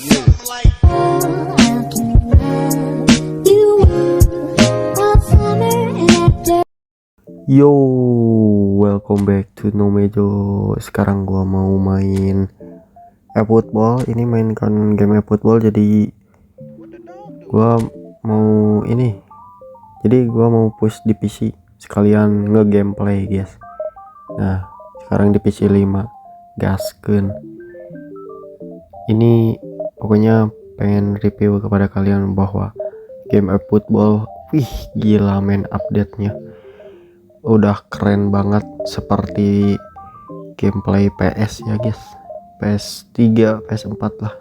Yo, welcome back to Nomejo. Sekarang gua mau main efootball. Ini mainkan game efootball, jadi gua mau ini. Jadi gua mau push divisi sekalian nge-gameplay, guys. Nah, sekarang divisi 5. Gaskeun. Ini pokoknya pengen review kepada kalian bahwa game efootball, wih gila men, update-nya udah keren banget seperti gameplay PS ya guys, PS3 PS4 lah.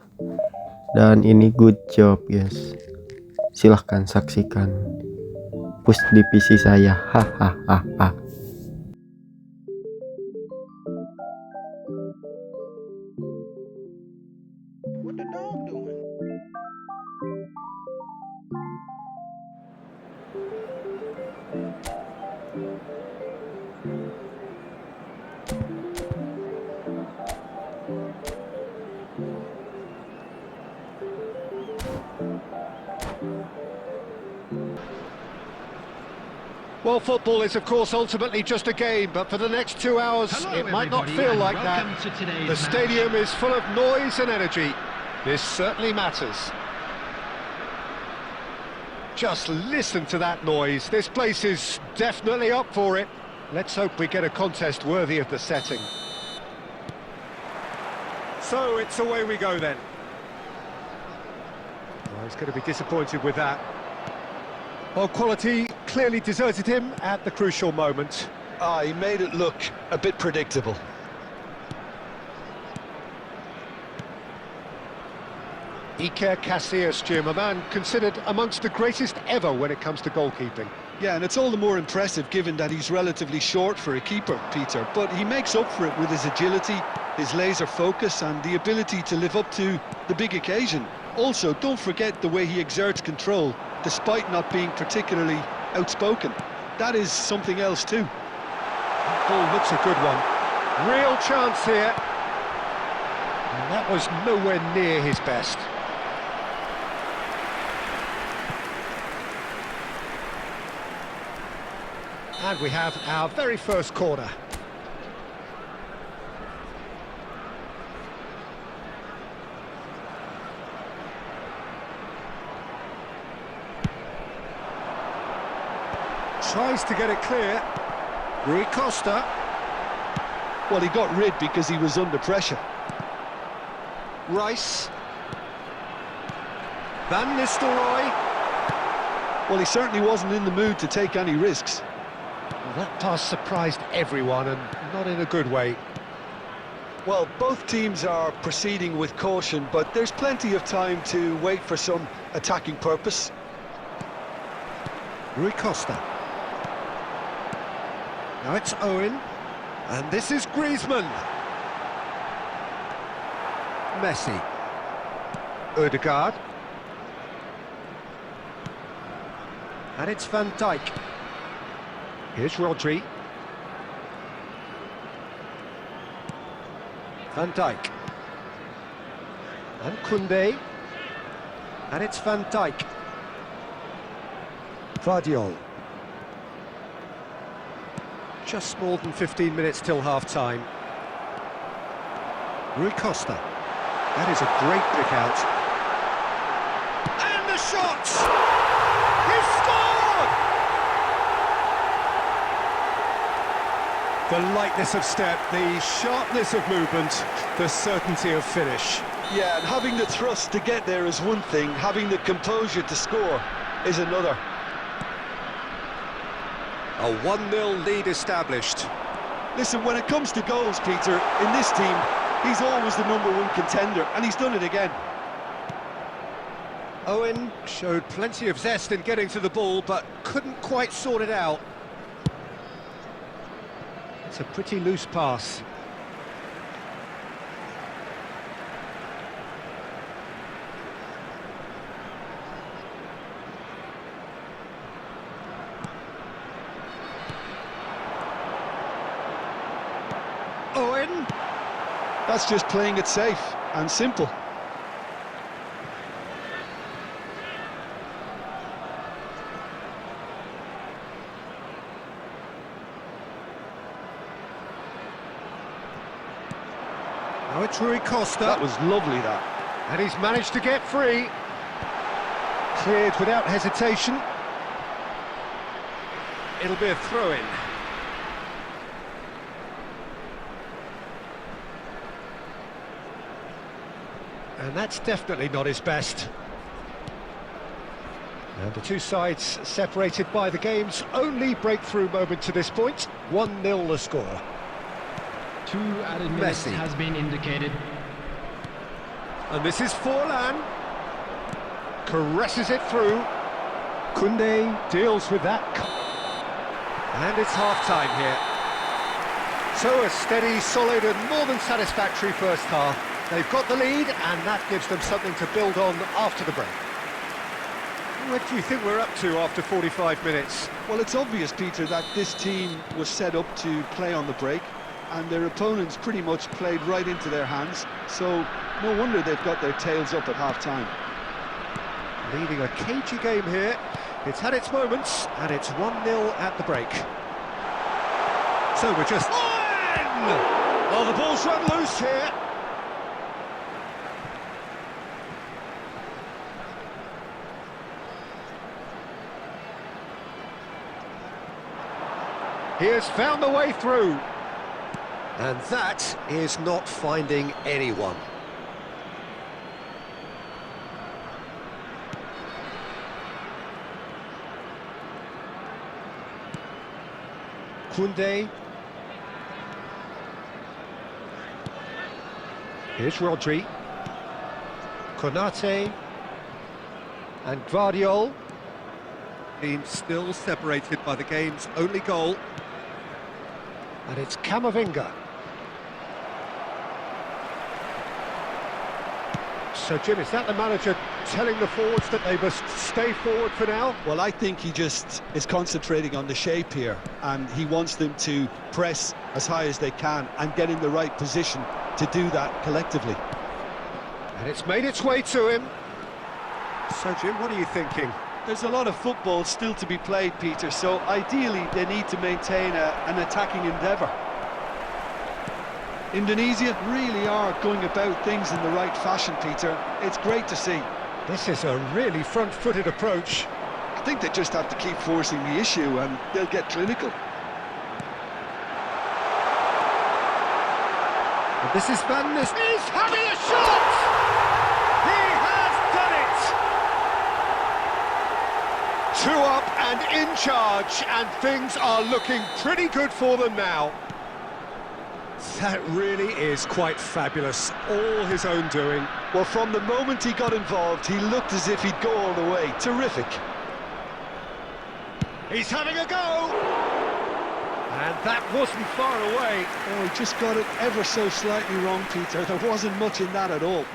Dan ini good job guys, silahkan saksikan push divisi saya. Hahaha. Well, football is of course ultimately just a game, but for the next 2 hours it might not feel like that. The stadium is full of noise and energy. This certainly matters. Just listen to that noise. This place is definitely up for it. Let's hope we get a contest worthy of the setting. So it's away we go then. Oh, he's going to be disappointed with that. Well, quality clearly deserted him at the crucial moment. He made it look a bit predictable. Iker Casillas, Jim, a man considered amongst the greatest ever when it comes to goalkeeping. Yeah, and it's all the more impressive given that he's relatively short for a keeper, Peter. But he makes up for it with his agility, his laser focus and the ability to live up to the big occasion. Also, don't forget the way he exerts control, despite not being particularly outspoken. That is something else too. Ball looks a good one. Real chance here. And that was nowhere near his best. And we have our very first corner. Tries to get it clear. Rui Costa. Well, he got rid because he was under pressure. Rice. Van Nistelrooy. Well, he certainly wasn't in the mood to take any risks. Well, that pass surprised everyone, and not in a good way. Well, both teams are proceeding with caution, but there's plenty of time to wait for some attacking purpose. Rui Costa. Now it's Owen, and this is Griezmann. Messi. Ødegaard. And it's Van Dijk. Here's Rodri. Van Dijk. And Cuyyy. And it's Van Dijk. Vardiol. Just more than 15 minutes till half-time. Rui Costa. That is a great pick out. And the shot! He scored! The lightness of step, the sharpness of movement, the certainty of finish. Yeah, and having the thrust to get there is one thing, having the composure to score is another. A 1-0 lead established. Listen, when it comes to goals, Peter, in this team, he's always the #1 contender, and he's done it again. Owen showed plenty of zest in getting to the ball, but couldn't quite sort it out. It's a pretty loose pass. Owen. That's just playing it safe and simple. Now it's Rui Costa. That was lovely, that. And he's managed to get free. Cleared without hesitation. It'll be a throw-in. And that's definitely not his best. And the two sides separated by the game's only breakthrough moment to this point. 1-0 the score. 2 added minutes Messi has been indicated. And this is Forlan. Caresses it through. Cuyyy deals with that. And it's half-time here. So a steady, solid and more than satisfactory first half. They've got the lead and that gives them something to build on after the break. What do you think we're up to after 45 minutes? Well, it's obvious, Peter, that this team was set up to play on the break, and their opponents pretty much played right into their hands, so no wonder they've got their tails up at half-time. Leading a cagey game here. It's had its moments, and it's 1-0 at the break. So we're just... Oh, the ball's run loose here. He has found the way through. And that is not finding anyone. Cuyyy. Here's Rodri. Konate. And Gvardiol. Team still separated by the game's only goal. And it's Camavinga. So, Jim, is that the manager telling the forwards that they must stay forward for now? Well, I think he just is concentrating on the shape here, and he wants them to press as high as they can and get in the right position to do that collectively. And it's made its way to him. So, Jim, what are you thinking? There's a lot of football still to be played, Peter, so ideally they need to maintain an attacking endeavour. Indonesia really are going about things in the right fashion, Peter. It's great to see. This is a really front-footed approach. I think they just have to keep forcing the issue and they'll get clinical. And this is Van Nys. He's having a shot! He has done it! 2 up and in charge, and things are looking pretty good for them now. That really is quite fabulous, all his own doing. Well, from the moment he got involved, he looked as if he'd go all the way. Terrific. He's having a go! And that wasn't far away. Oh, he just got it ever so slightly wrong, Peter. There wasn't much in that at all.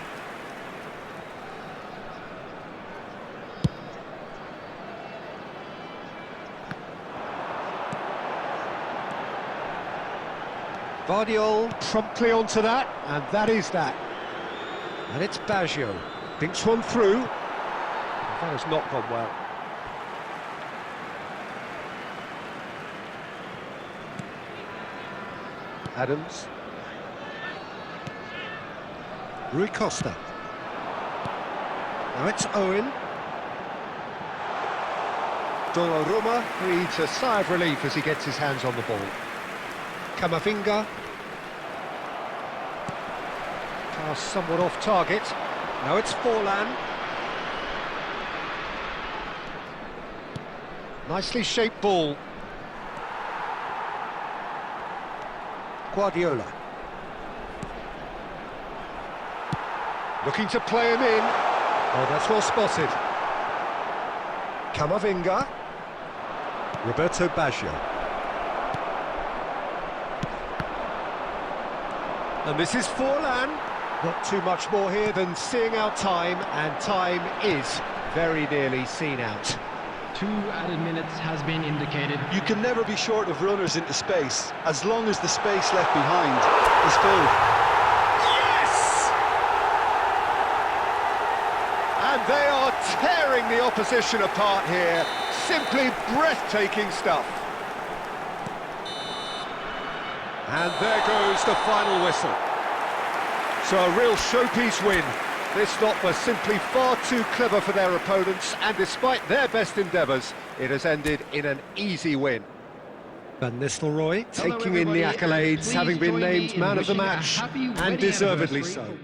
Gvardiol promptly onto that, and that is that. And it's Baggio. Thinks one through. That has not gone well. Adams. Rui Costa. Now it's Owen. Donnarumma breathes a sigh of relief as he gets his hands on the ball. Camavinga. Pass somewhat off target. Now it's Forlan. Nicely shaped ball. Guardiola. Looking to play him in. Oh, that's well spotted. Camavinga. Roberto Baggio. And this is Forlan. Not too much more here than seeing out time, and time is very nearly seen out. 2 added minutes has been indicated. You can never be short of runners into space, as long as the space left behind is filled. Yes! And they are tearing the opposition apart here. Simply breathtaking stuff. And there goes the final whistle. So a real showpiece win. This stop was simply far too clever for their opponents, and despite their best endeavours, it has ended in an easy win. Van Nistelrooy Hello, taking in the everybody, and accolades, please having been join me named in man of the wishing a match, happy and wedding deservedly anniversary. so.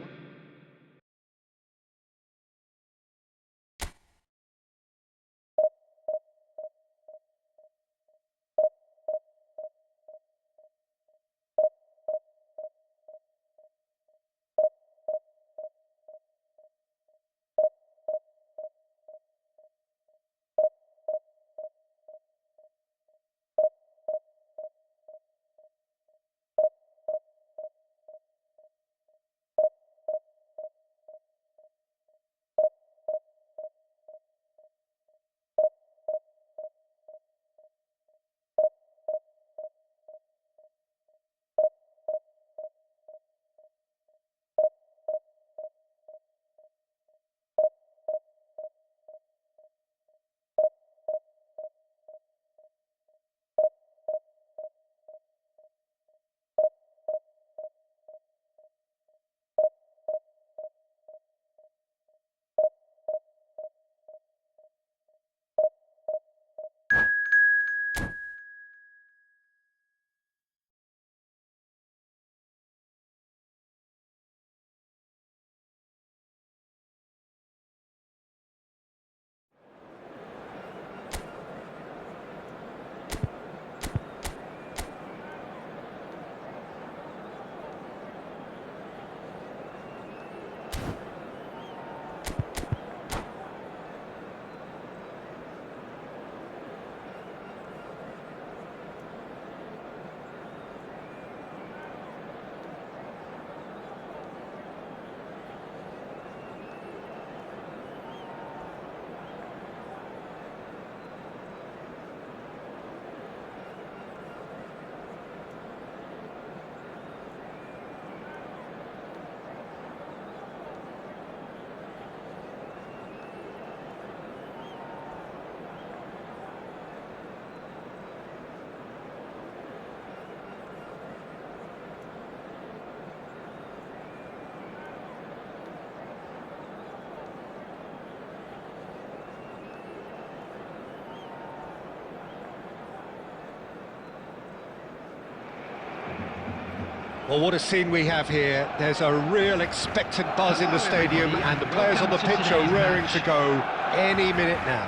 Well, what a scene we have here. There's a real expectant buzz in the stadium, and the players on the pitch are raring to go any minute now.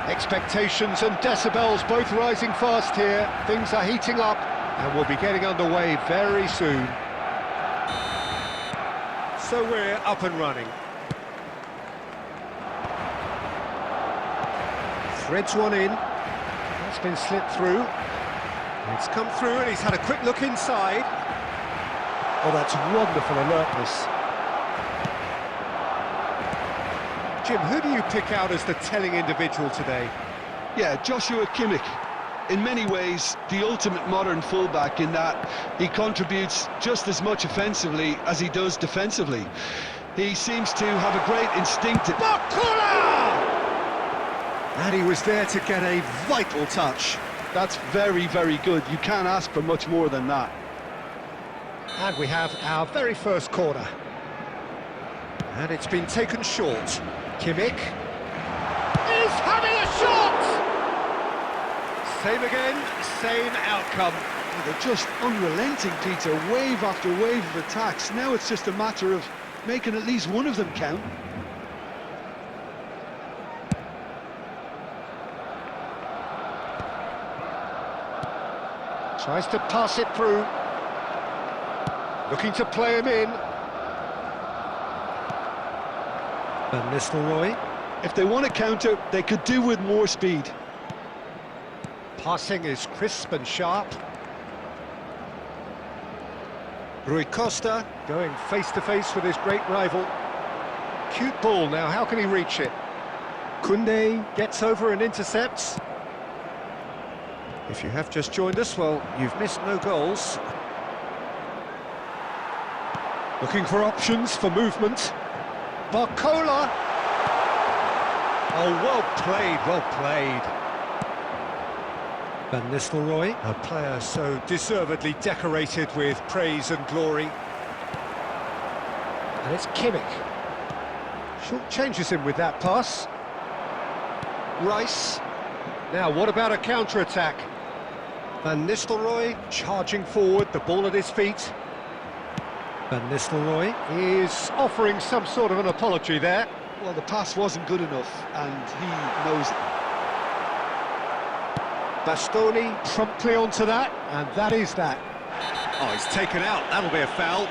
Expectations and decibels both rising fast here. Things are heating up, and we'll be getting underway very soon. So we're up and running. Threads one in. That's been slipped through. It's come through and he's had a quick look inside. Oh, that's wonderful alertness. Jim, who do you pick out as the telling individual today? Yeah, Joshua Kimmich. In many ways, the ultimate modern fullback in that he contributes just as much offensively as he does defensively. He seems to have a great instinctive... Bakula! And he was there to get a vital touch. That's very, very good. You can't ask for much more than that. And we have our very first corner. And it's been taken short. Kimmich is having a shot! Same again, same outcome. They're just unrelenting, Peter. Wave after wave of attacks. Now it's just a matter of making at least one of them count. Tries to pass it through. Looking to play him in. Van Nistelrooy. If they want to counter, they could do with more speed. Passing is crisp and sharp. Rui Costa going face-to-face with his great rival. Cute ball now, how can he reach it? Cuyyy gets over and intercepts. If you have just joined us, well, you've missed no goals. Looking for options for movement. Barcola! Oh, well played, well played. Van Nistelrooy, a player so deservedly decorated with praise and glory. And it's Kimmich. Short changes him with that pass. Rice. Now, what about a counter-attack? Van Nistelrooy charging forward, the ball at his feet. Van Nistelrooy is offering some sort of an apology there. Well, the pass wasn't good enough, and he knows it. Bastoni promptly onto that, and that is that. Oh, he's taken out, that'll be a foul.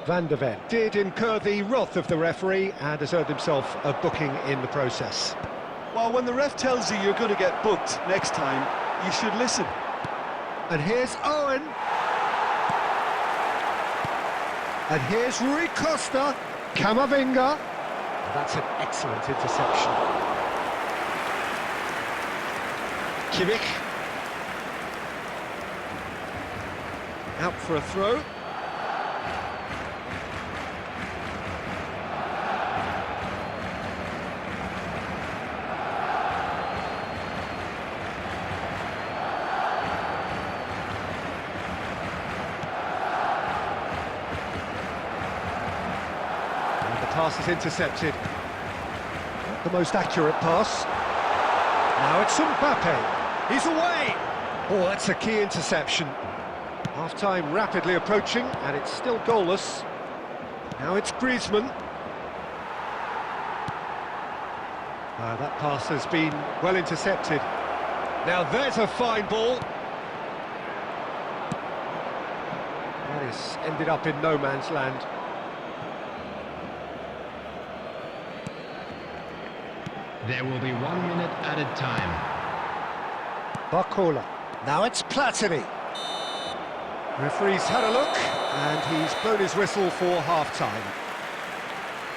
Van der Ven did incur the wrath of the referee and has earned himself a booking in the process. Well, when the ref tells you you're going to get booked next time, you should listen. And here's Owen. And here's Rui Costa. Camavinga. That's an excellent interception. Kimmich. Out for a throw. Pass is intercepted. Not the most accurate pass. Now it's Mbappe. He's away. Oh, that's a key interception. Half-time rapidly approaching, and it's still goalless. Now it's Griezmann. That pass has been well intercepted. Now there's a fine ball. That has ended up in no man's land. There will be 1 minute added time. Barcola. Now it's Platini. Referee's had a look, and he's blown his whistle for half-time.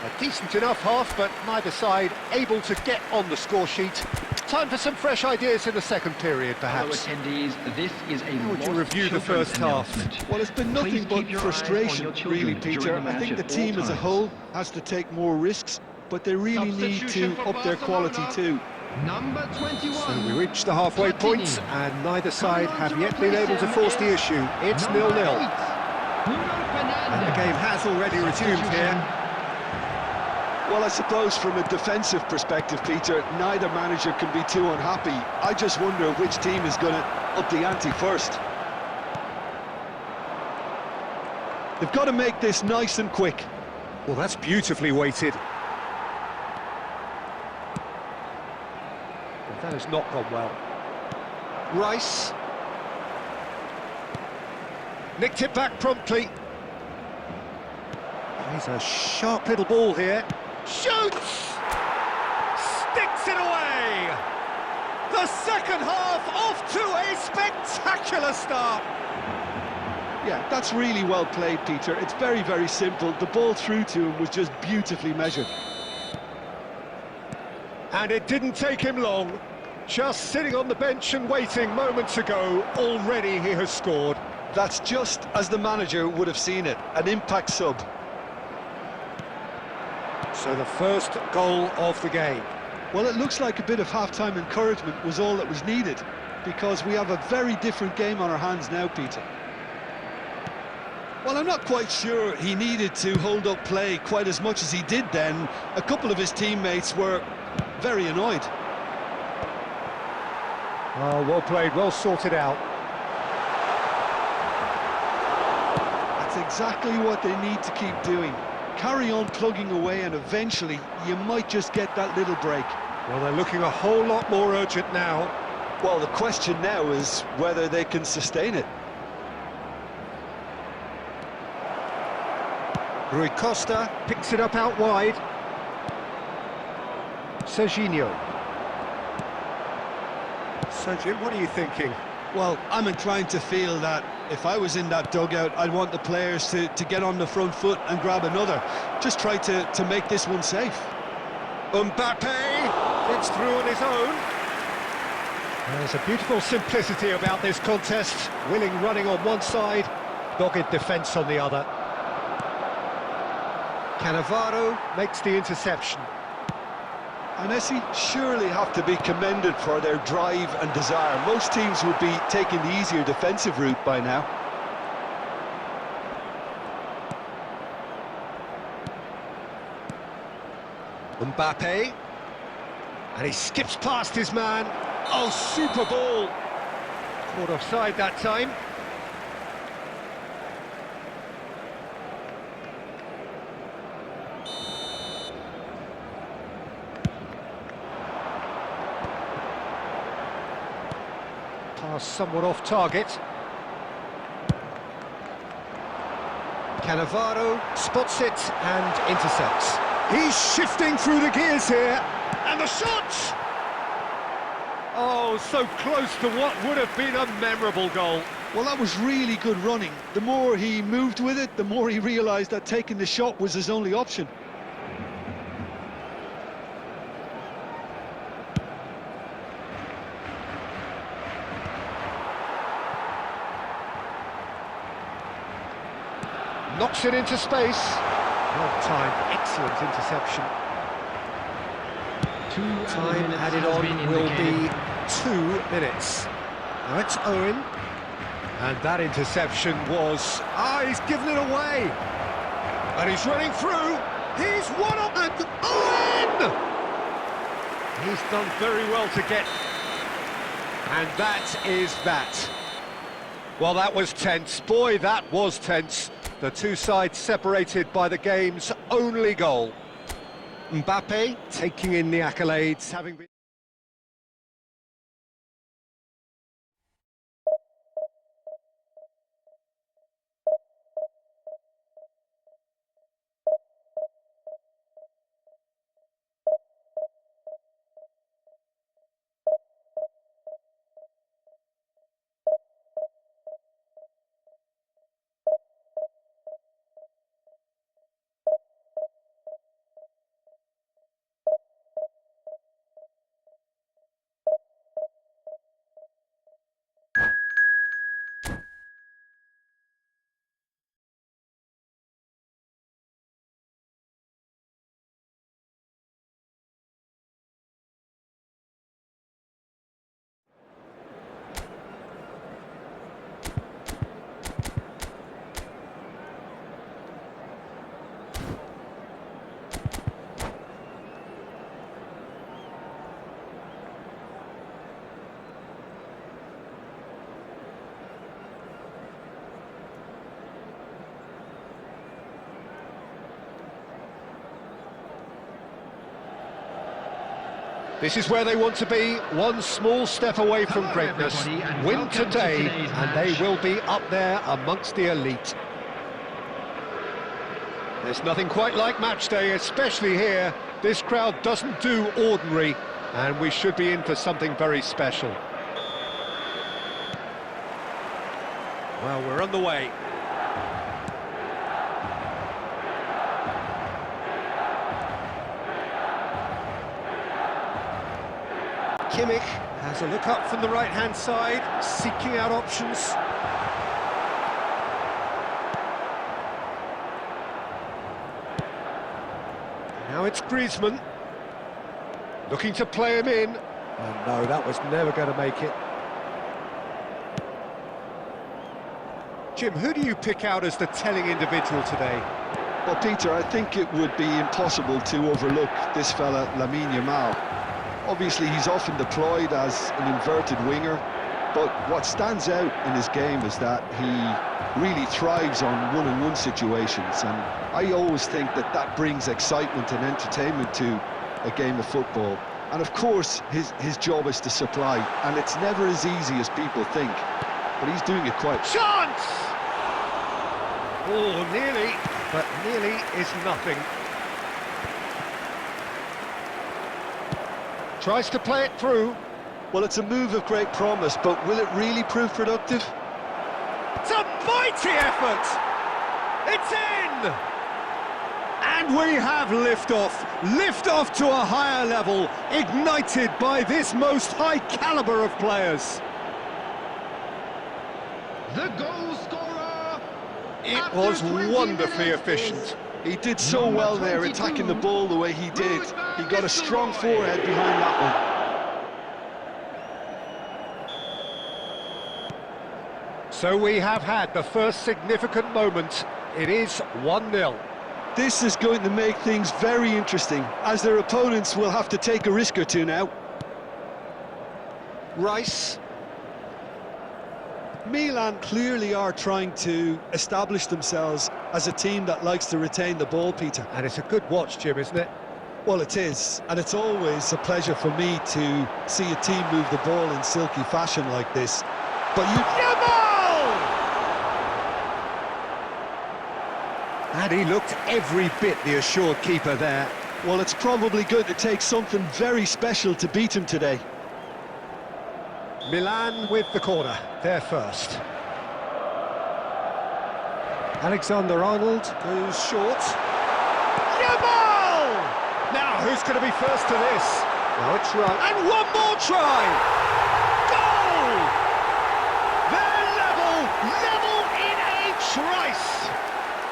A decent enough half, but neither side able to get on the score sheet. Time for some fresh ideas in the second period, perhaps. Fellow attendees, this is a How would you lost review the children's first half? announcement. Well, it's been nothing Please but keep your eyes on frustration, your children really, during Peter. the I match think the at all team as a times. whole has to take more risks, but they really need to Substitution for up their quality Barcelona. too. Number 21. So we reached the halfway point, Platini. and neither side Coming on have to yet been replace able to him force the is issue. It's number 0-0. 8, Bruno And the Fernandes. game has already resumed here. Well, I suppose from a defensive perspective, Peter, neither manager can be too unhappy. I just wonder which team is going to up the ante first. They've got to make this nice and quick. Well, that's beautifully weighted. Well, that has not gone well. Rice. Nicked it back promptly. He's a sharp little ball here. Shoots! Sticks it away! The second half off to a spectacular start. Yeah, that's really well played, Peter. It's very, very simple. The ball through to him was just beautifully measured. And it didn't take him long. Just sitting on the bench and waiting moments ago, already he has scored. That's just as the manager would have seen it, an impact sub. So the first goal of the game. Well, it looks like a bit of half-time encouragement was all that was needed, because we have a very different game on our hands now, Peter. Well, I'm not quite sure he needed to hold up play quite as much as he did then. A couple of his teammates were very annoyed. Oh, well played, well sorted out. That's exactly what they need to keep doing. Carry on plugging away, and eventually you might just get that little break. Well, they're looking a whole lot more urgent now. Well, the question now is whether they can sustain it. Rui Costa picks it up out wide. Serginho. Sergio, what are you thinking? Well, I'm inclined to feel that if I was in that dugout, I'd want the players to get on the front foot and grab another. Just try to make this one safe. Mbappe! Gets through on his own. There's a beautiful simplicity about this contest. Willing running on one side, dogged defence on the other. Cannavaro makes the interception. And Essie surely have to be commended for their drive and desire. Most teams would be taking the easier defensive route by now. Mbappe. And he skips past his man. Oh, super ball. Caught offside that time. Pass somewhat off target. Cannavaro spots it and intercepts. He's shifting through the gears here. And the shot! Oh, so close to what would have been a memorable goal. Well, that was really good running. The more he moved with it, the more he realised that taking the shot was his only option. Knocks it into space. Well timed, excellent interception. Time added on will be 2 minutes. Now it's Owen. And that interception was... he's given it away. And he's running through. He's one up and Owen! He's done very well to get... And that is that. Well, that was tense. Boy, that was tense. The two sides separated by the game's only goal. Mbappe taking in the accolades, having been... This is where they want to be, one small step away from Hello, greatness. everybody, and Win welcome to today, today's and they match. will be up there amongst the elite. There's nothing quite like match day, especially here. This crowd doesn't do ordinary, and we should be in for something very special. Well, we're on the way. Kimmich has a look up from the right-hand side, seeking out options. Now it's Griezmann, looking to play him in. Oh no, that was never going to make it. Jim, who do you pick out as the telling individual today? Well, Peter, I think it would be impossible to overlook this fella, Lamine Yamal. Obviously, he's often deployed as an inverted winger, but what stands out in his game is that he really thrives on one-on-one situations, and I always think that that brings excitement and entertainment to a game of football. And of course, his job is to supply, and it's never as easy as people think, but he's doing it quite... Chance! Oh, nearly, but nearly is nothing. Tries to play it through. Well, it's a move of great promise, but will it really prove productive? It's a mighty effort! It's in! And we have liftoff to a higher level, ignited by this most high caliber of players. The goal scorer. It after was 20 wonderfully minutes efficient. is He did so Number well there, 22, attacking the ball the way he did. He got a strong forehead behind that one. So we have had the first significant moment. It is 1-0. This is going to make things very interesting, as their opponents will have to take a risk or two now. Rice. Milan clearly are trying to establish themselves as a team that likes to retain the ball, Peter. And it's a good watch, Jim, isn't it? Well, it is, and it's always a pleasure for me to see a team move the ball in silky fashion like this. But And he looked every bit the assured keeper there. well, it's probably going to take something very special to beat him today. Milan with the corner, they're first. Alexander-Arnold goes short. Yamal! Now, who's going to be first to this? Now it's right. And one more try! Goal! They're level in H. Rice!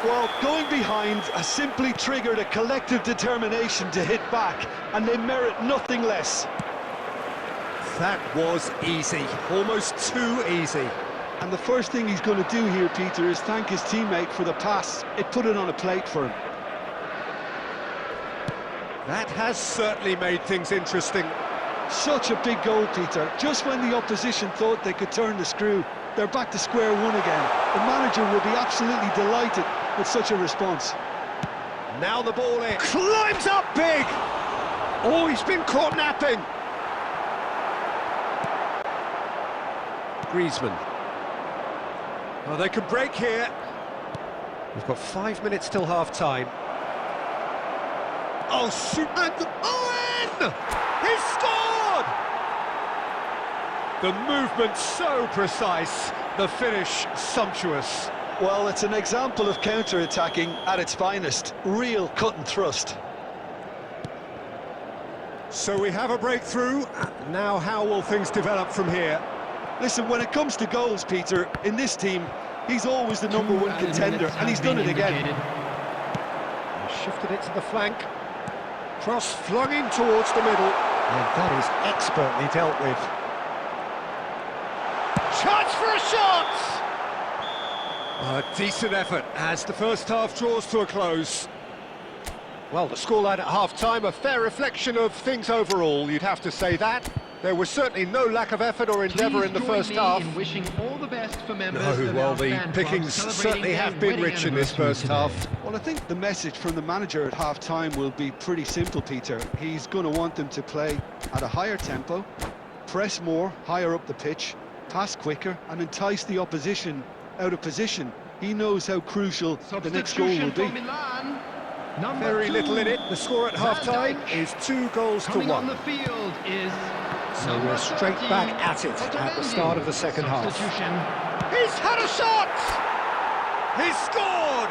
Well, going behind has simply triggered a collective determination to hit back, and they merit nothing less. That was easy, almost too easy. And the first thing he's going to do here, Peter, is thank his teammate for the pass. It put it on a plate for him. That has certainly made things interesting. Such a big goal, Peter. Just when the opposition thought they could turn the screw, they're back to square one again. The manager will be absolutely delighted with such a response. Now the ball in. Climbs up big! Oh, he's been caught napping. Griezmann. Oh, they could break here. We've got 5 minutes till half-time. Oh, shoot! And Owen! He scored! The movement so precise, the finish sumptuous. Well, it's an example of counter-attacking at its finest. Real cut and thrust. So we have a breakthrough. Now how will things develop from here? Listen, when it comes to goals, Peter, in this team, he's always the number 1 contender, and he's done it again. He shifted it to the flank. Cross flung in towards the middle. And that is expertly dealt with. Chance for a shot! A decent effort as the first half draws to a close. Well, the scoreline at half-time, a fair reflection of things overall, you'd have to say that. There was certainly no lack of effort or endeavour in the first half. In wishing all the best for members No, of well, our the fan club pickings celebrating certainly their have been wedding rich in this anniversary first today. half. Well, I think the message from the manager at half-time will be pretty simple, Peter. He's going to want them to play at a higher tempo, press more, higher up the pitch, pass quicker, and entice the opposition out of position. He knows how crucial the next goal will Substitution be. for Milan. Number Very 2, little in it. The score at Van half-time Dijk. is 2 goals to Coming on 1. the field is So number we're straight 13, back at it at the start of the second half. Substitution. He's had a shot! He's scored!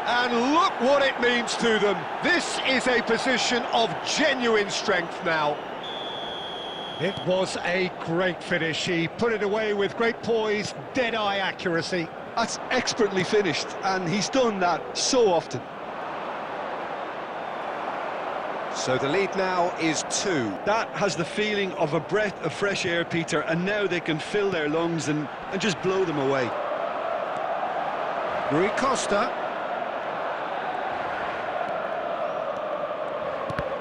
And look what it means to them. This is a position of genuine strength now. It was a great finish. He put it away with great poise, dead-eye accuracy. That's expertly finished, and he's done that so often. So the lead now is 2. That has the feeling of a breath of fresh air, Peter, and now they can fill their lungs and just blow them away. Rui Costa.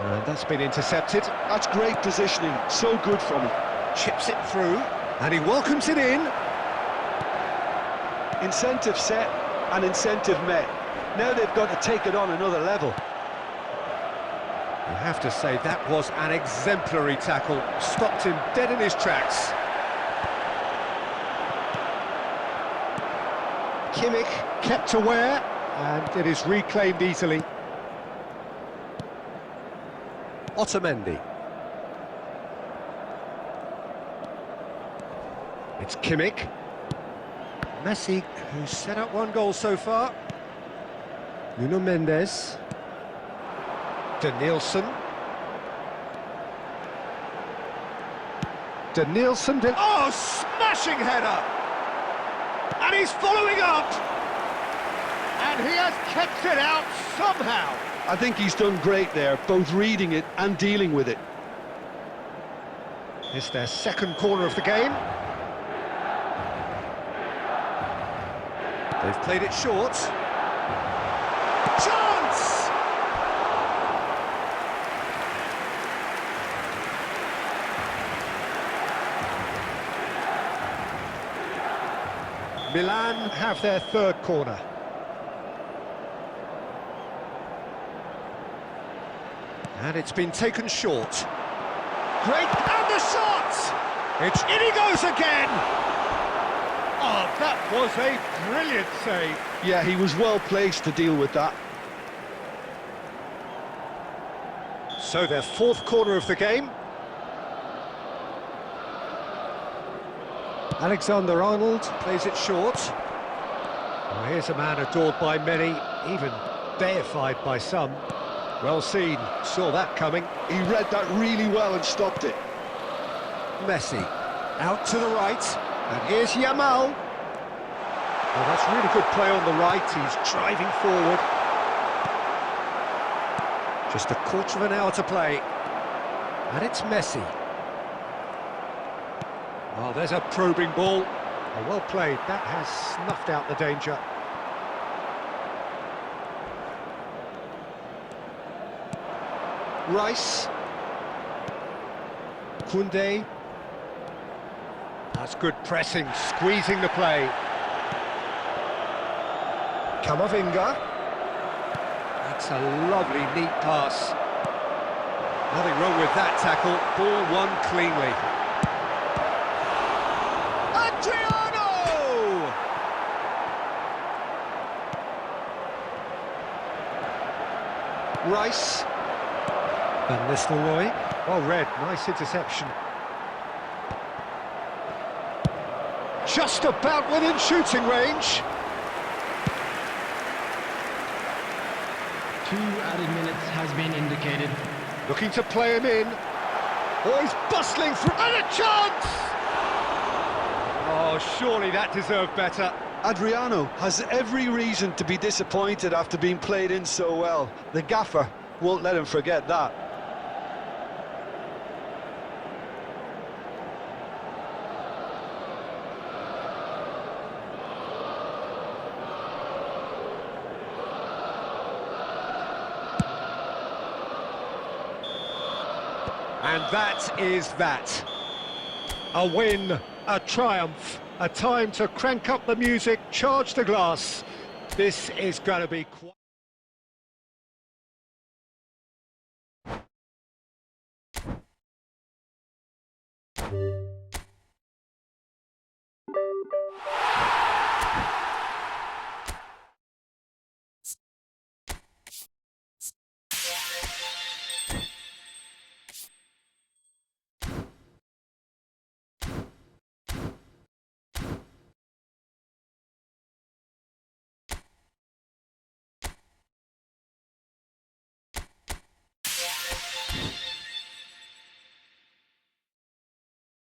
And that's been intercepted. That's great positioning, so good from him. Chips it through, and he welcomes it in. Incentive set and incentive met. Now they've got to take it on another level. You have to say that was an exemplary tackle. Stopped him dead in his tracks. Kimmich kept aware, and it is reclaimed easily. Otamendi. It's Kimmich. Messi, who's set up 1 goal so far. Nuno Mendes. Danielson. Oh, smashing header! And he's following up! And he has kept it out somehow! I think he's done great there, both reading it and dealing with it. It's their second corner of the game. They've played it short. Chance! Milan have their third corner. And it's been taken short. Great, and the shot! It's in he goes again! Oh, that was a brilliant save. Yeah, he was well placed to deal with that. So their fourth corner of the game. Alexander-Arnold plays it short. Well, here's a man adored by many, even deified by some. Well seen, saw that coming. He read that really well and stopped it. Messi, out to the right, and here's Yamal. Well, that's really good play on the right, he's driving forward. Just a quarter of an hour to play, and it's Messi. Oh, there's a probing ball. Oh, well played, that has snuffed out the danger. Rice. Cuyyy. That's good pressing, squeezing the play. Camavinga. That's a lovely, neat pass. Nothing wrong with that tackle. Ball won cleanly. Adriano! Rice. Van Nistelrooy. Well read, nice interception. Just about within shooting range. 2 added minutes has been indicated. Looking to play him in. Oh, he's bustling through, and a chance! Oh, surely that deserved better. Adriano has every reason to be disappointed after being played in so well. The gaffer won't let him forget that. And that is that. A win, a triumph, a time to crank up the music, charge the glass. This is going to be quite...